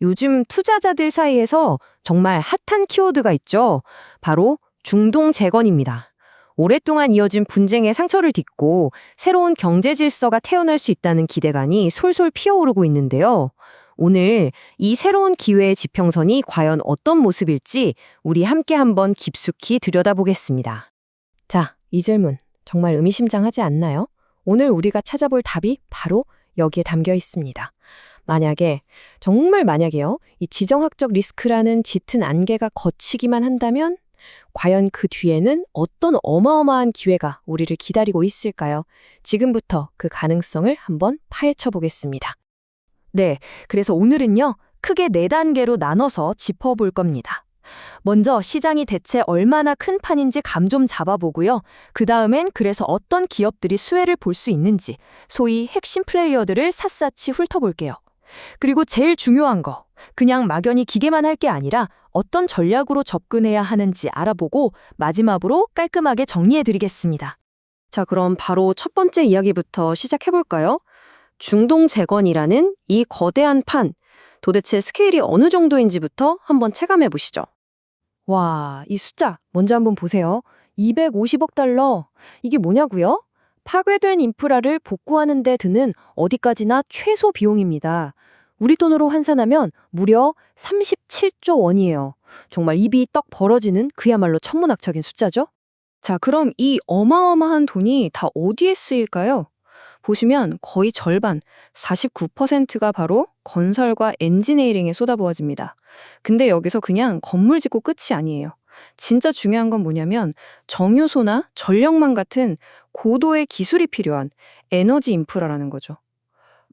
요즘 투자자들 사이에서 정말 핫한 키워드가 있죠. 바로 중동 재건입니다. 오랫동안 이어진 분쟁의 상처를 딛고 새로운 경제 질서가 태어날 수 있다는 기대감이 솔솔 피어오르고 있는데요. 오늘 이 새로운 기회의 지평선이 과연 어떤 모습일지 우리 함께 한번 깊숙이 들여다보겠습니다. 자, 이 질문 정말 의미심장하지 않나요? 오늘 우리가 찾아볼 답이 바로 여기에 담겨 있습니다. 만약에, 정말 만약에요, 이 지정학적 리스크라는 짙은 안개가 걷히기만 한다면 과연 그 뒤에는 어떤 어마어마한 기회가 우리를 기다리고 있을까요? 지금부터 그 가능성을 한번 파헤쳐 보겠습니다. 네, 그래서 오늘은요, 크게 4단계로 나눠서 짚어볼 겁니다. 먼저 시장이 대체 얼마나 큰 판인지 감 좀 잡아보고요. 그 다음엔 그래서 어떤 기업들이 수혜를 볼 수 있는지, 소위 핵심 플레이어들을 샅샅이 훑어볼게요. 그리고 제일 중요한 거, 그냥 막연히 기계만 할 게 아니라 어떤 전략으로 접근해야 하는지 알아보고 마지막으로 깔끔하게 정리해드리겠습니다. 자, 그럼 바로 첫 번째 이야기부터 시작해볼까요? 중동 재건이라는 이 거대한 판, 도대체 스케일이 어느 정도인지부터 한번 체감해보시죠. 와, 이 숫자 먼저 한번 보세요. 250억 달러. 이게 뭐냐고요? 파괴된 인프라를 복구하는 데 드는 어디까지나 최소 비용입니다. 우리 돈으로 환산하면 무려 37조 원이에요. 정말 입이 떡 벌어지는 그야말로 천문학적인 숫자죠? 자, 그럼 이 어마어마한 돈이 다 어디에 쓰일까요? 보시면 거의 절반, 49%가 바로 건설과 엔지니어링에 쏟아부어집니다. 근데 여기서 그냥 건물 짓고 끝이 아니에요. 진짜 중요한 건 뭐냐면 정유소나 전력망 같은 고도의 기술이 필요한 에너지 인프라라는 거죠.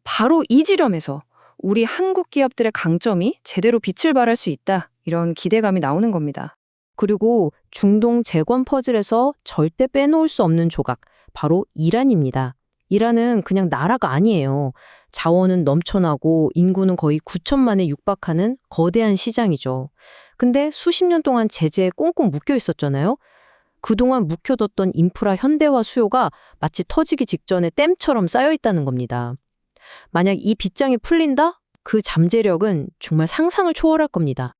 바로 이 지점에서 우리 한국 기업들의 강점이 제대로 빛을 발할 수 있다, 이런 기대감이 나오는 겁니다. 그리고 중동 재건 퍼즐에서 절대 빼놓을 수 없는 조각, 바로 이란입니다. 이란은 그냥 나라가 아니에요. 자원은 넘쳐나고 인구는 거의 9천만에 육박하는 거대한 시장이죠. 근데 수십 년 동안 제재에 꽁꽁 묶여 있었잖아요. 그동안 묵혀뒀던 인프라 현대화 수요가 마치 터지기 직전에 댐처럼 쌓여 있다는 겁니다. 만약 이 빗장이 풀린다? 그 잠재력은 정말 상상을 초월할 겁니다.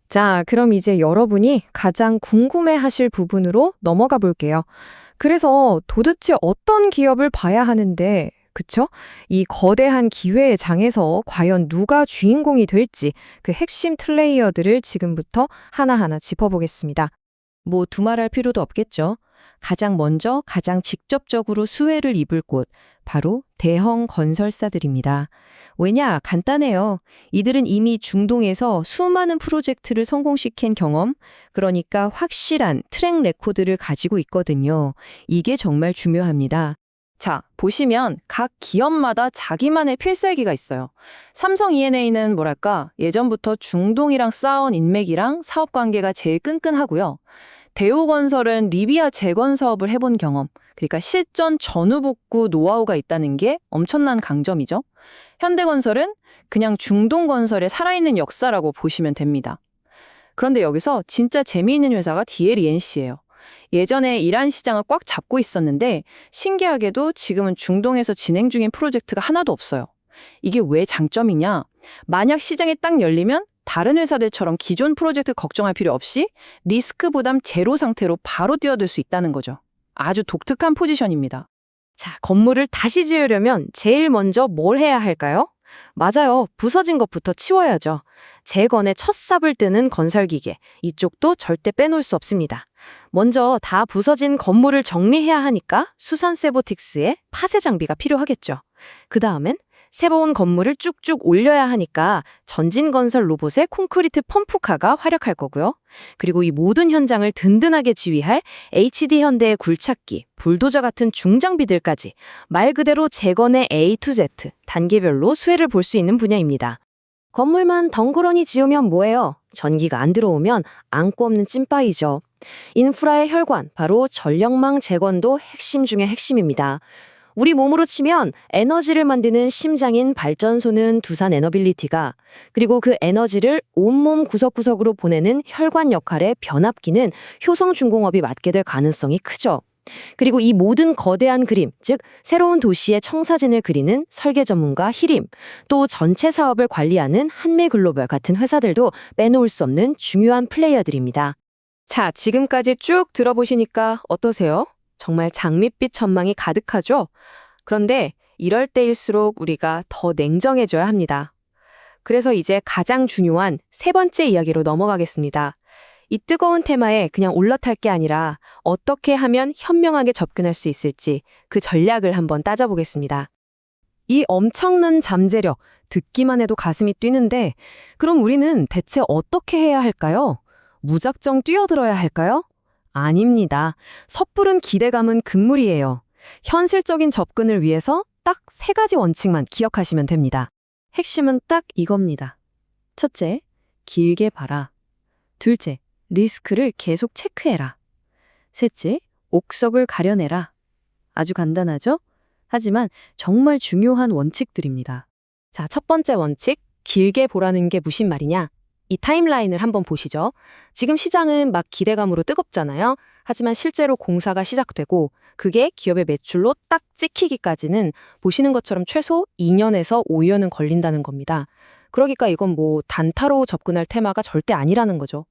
자, 그럼 이제 여러분이 가장 궁금해하실 부분으로 넘어가 볼게요. 그래서 도대체 어떤 기업을 봐야 하는데, 그쵸? 이 거대한 기회의 장에서 과연 누가 주인공이 될지 그 핵심 플레이어들을 지금부터 하나하나 짚어보겠습니다. 뭐 두말할 필요도 없겠죠. 가장 먼저 가장 직접적으로 수혜를 입을 곳, 바로 대형 건설사들입니다. 왜냐? 간단해요. 이들은 이미 중동에서 수많은 프로젝트를 성공시킨 경험, 그러니까 확실한 트랙 레코드를 가지고 있거든요. 이게 정말 중요합니다. 자, 보시면 각 기업마다 자기만의 필살기가 있어요. 삼성 E&A는 뭐랄까, 예전부터 중동이랑 쌓아온 인맥이랑 사업 관계가 제일 끈끈하고요. 대우건설은 리비아 재건 사업을 해본 경험, 그러니까 실전 전후 복구 노하우가 있다는 게 엄청난 강점이죠. 현대건설은 그냥 중동건설의 살아있는 역사라고 보시면 됩니다. 그런데 여기서 진짜 재미있는 회사가 DLENC예요. 예전에 이란 시장을 꽉 잡고 있었는데 신기하게도 지금은 중동에서 진행 중인 프로젝트가 하나도 없어요. 이게 왜 장점이냐? 만약 시장이 딱 열리면 다른 회사들처럼 기존 프로젝트 걱정할 필요 없이 리스크 부담 제로 상태로 바로 뛰어들 수 있다는 거죠. 아주 독특한 포지션입니다. 자, 건물을 다시 지으려면 제일 먼저 뭘 해야 할까요? 맞아요. 부서진 것부터 치워야죠. 재건의 첫 삽을 뜨는 건설기계, 이쪽도 절대 빼놓을 수 없습니다. 먼저 다 부서진 건물을 정리해야 하니까 수산 세보틱스의 파쇄 장비가 필요하겠죠. 그 다음엔 새로운 건물을 쭉쭉 올려야 하니까 전진건설 로봇의 콘크리트 펌프카가 활약할 거고요. 그리고 이 모든 현장을 든든하게 지휘할 HD현대의 굴착기, 불도저 같은 중장비들까지 말 그대로 재건의 A to Z, 단계별로 수혜를 볼 수 있는 분야입니다. 건물만 덩그러니 지으면 뭐예요? 전기가 안 들어오면 안고 없는 찐빠이죠. 인프라의 혈관, 바로 전력망 재건도 핵심 중의 핵심입니다. 우리 몸으로 치면 에너지를 만드는 심장인 발전소는 두산 에너빌리티가, 그리고 그 에너지를 온몸 구석구석으로 보내는 혈관 역할의 변압기는 효성중공업이 맡게 될 가능성이 크죠. 그리고 이 모든 거대한 그림, 즉 새로운 도시의 청사진을 그리는 설계 전문가 히림, 또 전체 사업을 관리하는 한미글로벌 같은 회사들도 빼놓을 수 없는 중요한 플레이어들입니다. 자, 지금까지 쭉 들어보시니까 어떠세요? 정말 장밋빛 전망이 가득하죠? 그런데 이럴 때일수록 우리가 더 냉정해져야 합니다. 그래서 이제 가장 중요한 세 번째 이야기로 넘어가겠습니다. 이 뜨거운 테마에 그냥 올라탈 게 아니라 어떻게 하면 현명하게 접근할 수 있을지 그 전략을 한번 따져보겠습니다. 이 엄청난 잠재력, 듣기만 해도 가슴이 뛰는데 그럼 우리는 대체 어떻게 해야 할까요? 무작정 뛰어들어야 할까요? 아닙니다. 섣부른 기대감은 금물이에요. 현실적인 접근을 위해서 딱 세 가지 원칙만 기억하시면 됩니다. 핵심은 딱 이겁니다. 첫째, 길게 봐라. 둘째, 리스크를 계속 체크해라. 셋째, 옥석을 가려내라. 아주 간단하죠? 하지만 정말 중요한 원칙들입니다. 자, 첫 번째 원칙, 길게 보라는 게 무슨 말이냐? 이 타임라인을 한번 보시죠. 지금 시장은 막 기대감으로 뜨겁잖아요. 하지만 실제로 공사가 시작되고 그게 기업의 매출로 딱 찍히기까지는 보시는 것처럼 최소 2년에서 5년은 걸린다는 겁니다. 그러니까 이건 뭐 단타로 접근할 테마가 절대 아니라는 거죠.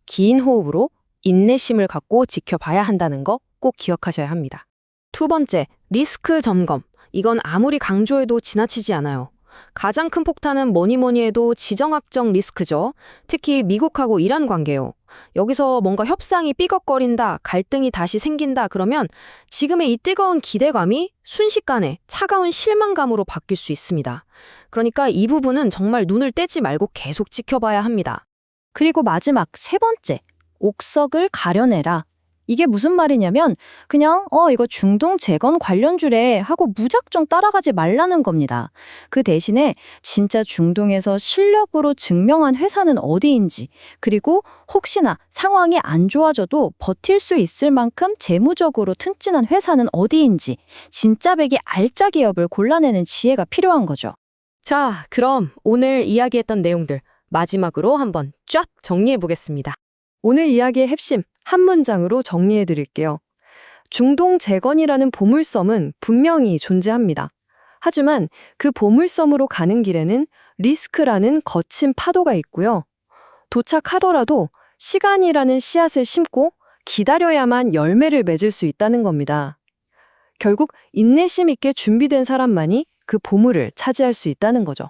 긴 호흡으로 인내심을 갖고 지켜봐야 한다는 거 꼭 기억하셔야 합니다. 두 번째, 리스크 점검. 이건 아무리 강조해도 지나치지 않아요. 가장 큰 폭탄은 뭐니 해도 지정학적 리스크죠. 특히 미국하고 이란 관계요. 여기서 뭔가 협상이 삐걱거린다, 갈등이 다시 생긴다 그러면 지금의 이 뜨거운 기대감이 순식간에 차가운 실망감으로 바뀔 수 있습니다. 그러니까 이 부분은 정말 눈을 떼지 말고 계속 지켜봐야 합니다. 그리고 마지막 세 번째, 옥석을 가려내라. 이게 무슨 말이냐면 그냥 이거 중동 재건 관련주래 하고 무작정 따라가지 말라는 겁니다. 그 대신에 진짜 중동에서 실력으로 증명한 회사는 어디인지, 그리고 혹시나 상황이 안 좋아져도 버틸 수 있을 만큼 재무적으로 튼튼한 회사는 어디인지 진짜 백이 알짜 기업을 골라내는 지혜가 필요한 거죠. 자, 그럼 오늘 이야기했던 내용들 마지막으로 한번 쫙 정리해 보겠습니다. 오늘 이야기의 핵심 한 문장으로 정리해 드릴게요. 중동 재건이라는 보물섬은 분명히 존재합니다. 하지만 그 보물섬으로 가는 길에는 리스크라는 거친 파도가 있고요. 도착하더라도 시간이라는 씨앗을 심고 기다려야만 열매를 맺을 수 있다는 겁니다. 결국 인내심 있게 준비된 사람만이 그 보물을 차지할 수 있다는 거죠.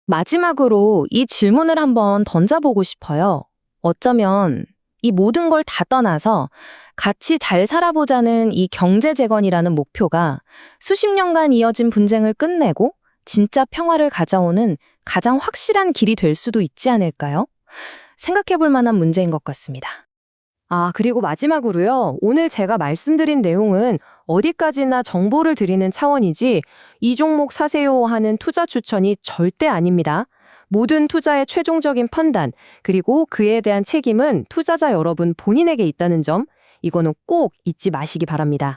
마지막으로 이 질문을 한번 던져보고 싶어요. 어쩌면 이 모든 걸 다 떠나서 같이 잘 살아보자는 이 경제재건이라는 목표가 수십 년간 이어진 분쟁을 끝내고 진짜 평화를 가져오는 가장 확실한 길이 될 수도 있지 않을까요? 생각해 볼 만한 문제인 것 같습니다. 그리고 마지막으로요. 오늘 제가 말씀드린 내용은 어디까지나 정보를 드리는 차원이지 이 종목 사세요 하는 투자 추천이 절대 아닙니다. 모든 투자의 최종적인 판단, 그리고 그에 대한 책임은 투자자 여러분 본인에게 있다는 점, 이거는 꼭 잊지 마시기 바랍니다.